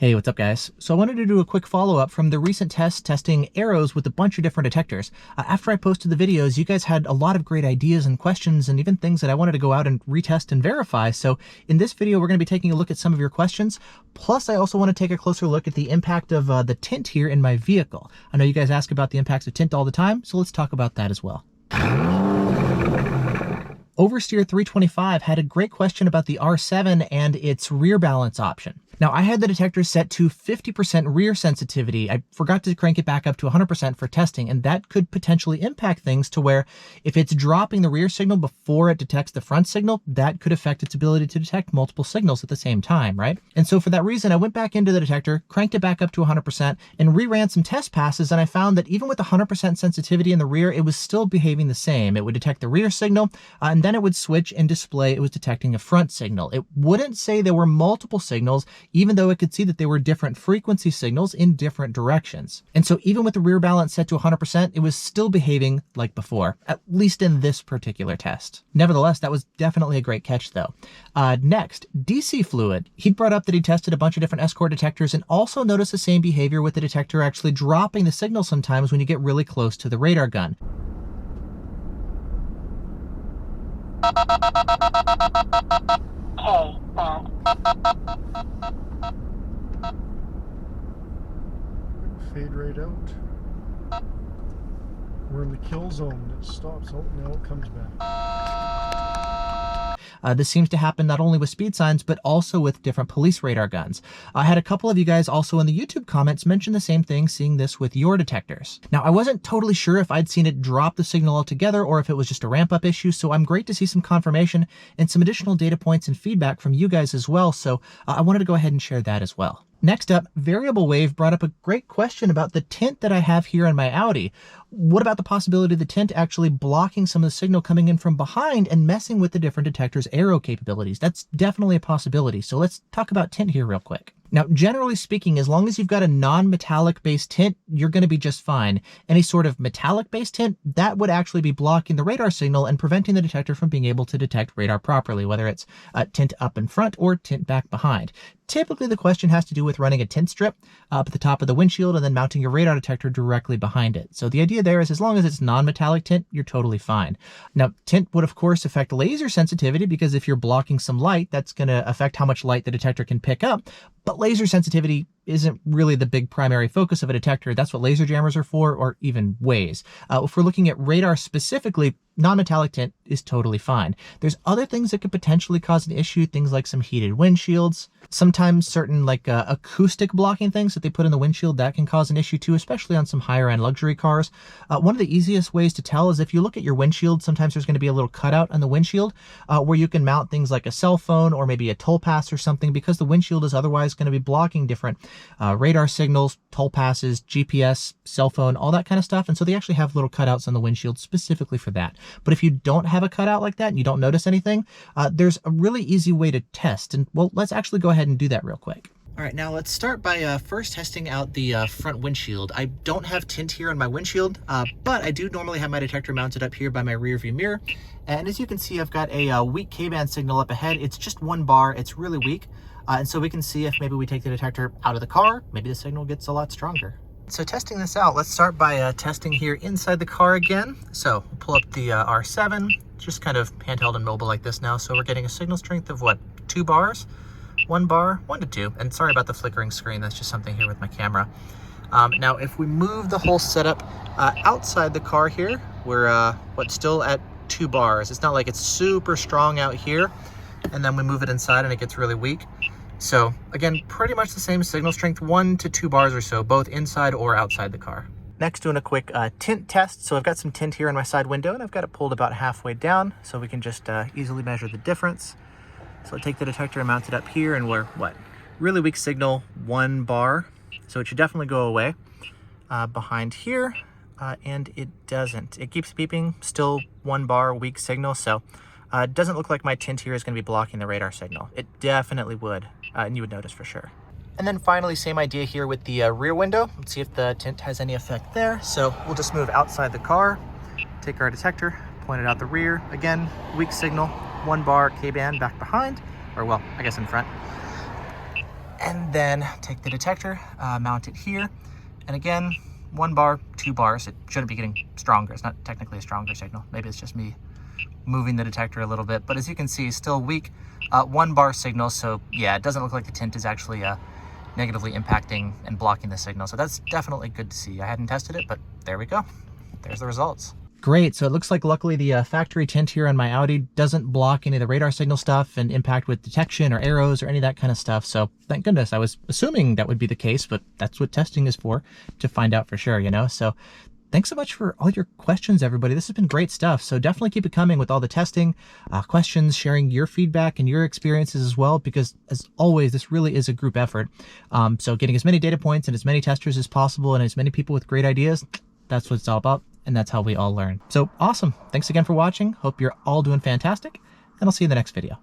Hey, what's up guys? So I wanted to do a quick follow-up from the recent test testing arrows with a bunch of different detectors. After I posted the videos, you guys had a lot of great ideas and questions and even things that I wanted to go out and retest and verify. So in this video, we're going to be taking a look at some of your questions. Plus, I also want to take a closer look at the impact of the tint here in my vehicle. I know you guys ask about the impacts of tint all the time, so let's talk about that as well. Oversteer 325 had a great question about the R7 and its rear balance option. Now, I had the detector set to 50% rear sensitivity. I forgot to crank it back up to 100% for testing, and that could potentially impact things to where if it's dropping the rear signal before it detects the front signal, that could affect its ability to detect multiple signals at the same time, right? And so for that reason, I went back into the detector, cranked it back up to 100%, and reran some test passes, and I found that even with 100% sensitivity in the rear, it was still behaving the same. It would detect the rear signal, and then it would switch and display it was detecting a front signal. It wouldn't say there were multiple signals, even though it could see that they were different frequency signals in different directions. And so even with the rear balance set to 100%, it was still behaving like before, at least in this particular test. Nevertheless, that was definitely a great catch though. Next, DC Fluid. He brought up that he tested a bunch of different Escort detectors and also noticed the same behavior with the detector actually dropping the signal sometimes when you get really close to the radar gun. Okay, bad. Fade right out. We're in the kill zone. It stops. Oh, now it comes back. This seems to happen not only with speed signs, but also with different police radar guns. I had a couple of you guys also in the YouTube comments mention the same thing, seeing this with your detectors. Now, I wasn't totally sure if I'd seen it drop the signal altogether or if it was just a ramp up issue, so I'm great to see some confirmation and some additional data points and feedback from you guys as well, so I wanted to go ahead and share that as well. Next up, Variable Wave brought up a great question about the tint that I have here in my Audi. What about the possibility of the tint actually blocking some of the signal coming in from behind and messing with the different detectors' aero capabilities? That's definitely a possibility. So let's talk about tint here real quick. Now, generally speaking, as long as you've got a non-metallic based tint, you're going to be just fine. Any sort of metallic based tint, that would actually be blocking the radar signal and preventing the detector from being able to detect radar properly, whether it's tint up in front or tint back behind. Typically, the question has to do with running a tint strip up at the top of the windshield and then mounting your radar detector directly behind it. So the idea there is as long as it's non-metallic tint, you're totally fine. Now, tint would of course affect laser sensitivity because if you're blocking some light, that's going to affect how much light the detector can pick up. But laser sensitivity isn't really the big primary focus of a detector. That's what laser jammers are for, or even Waze. If we're looking at radar specifically, non-metallic tint is totally fine. There's other things that could potentially cause an issue, things like some heated windshields. Sometimes certain acoustic blocking things that they put in the windshield, that can cause an issue too, especially on some higher end luxury cars. One of the easiest ways to tell is if you look at your windshield, sometimes there's going to be a little cutout on the windshield where you can mount things like a cell phone or maybe a toll pass or something, because the windshield is otherwise going to be blocking different radar signals, toll passes, GPS, cell phone, all that kind of stuff. And so they actually have little cutouts on the windshield specifically for that. But if you don't have a cutout like that and you don't notice anything, there's a really easy way to test. And well, let's actually go ahead and do that real quick. All right, now let's start by first testing out the front windshield. I don't have tint here on my windshield, but I do normally have my detector mounted up here by my rear view mirror. And as you can see, I've got a weak K-band signal up ahead. It's just 1 bar. It's really weak. And so we can see if maybe we take the detector out of the car, maybe the signal gets a lot stronger. So testing this out, let's start by testing here inside the car again. So we'll pull up the R7, just kind of handheld and mobile like this now. So we're getting a signal strength of what, 2 bars? 1 bar, 1 to 2. And sorry about the flickering screen, that's just something here with my camera. Now, if we move the whole setup outside the car here, we're still at 2 bars. It's not like it's super strong out here, and then we move it inside and it gets really weak. So again, pretty much the same signal strength, 1 to 2 bars or so, both inside or outside the car. Next, doing a quick tint test. So I've got some tint here in my side window and I've got it pulled about halfway down so we can just easily measure the difference. So I'll take the detector and mount it up here, and we're really weak signal, 1 bar. So it should definitely go away. Behind here, and it doesn't. It keeps beeping, still 1 bar, weak signal. So it doesn't look like my tint here is going to be blocking the radar signal. It definitely would, and you would notice for sure. And then finally, same idea here with the rear window. Let's see if the tint has any effect there. So we'll just move outside the car, take our detector, point it out the rear. Again, weak signal, 1 bar K-band back behind, or well, I guess in front. And then take the detector, mount it here. And again, 1 bar, 2 bars. It shouldn't be getting stronger. It's not technically a stronger signal. Maybe it's just me moving the detector a little bit. But as you can see, still weak. 1 bar signal. So yeah, it doesn't look like the tint is actually negatively impacting and blocking the signal. So that's definitely good to see. I hadn't tested it, but there we go. There's the results. Great, so it looks like luckily the factory tint here on my Audi doesn't block any of the radar signal stuff and impact with detection or arrows or any of that kind of stuff. So thank goodness. I was assuming that would be the case, but that's what testing is for, to find out for sure, you know? So thanks so much for all your questions, everybody. This has been great stuff. So definitely keep it coming with all the testing, questions, sharing your feedback and your experiences as well, because as always, this really is a group effort. So getting as many data points and as many testers as possible and as many people with great ideas, that's what it's all about. And that's how we all learn. So awesome. Thanks again for watching. Hope you're all doing fantastic. And I'll see you in the next video.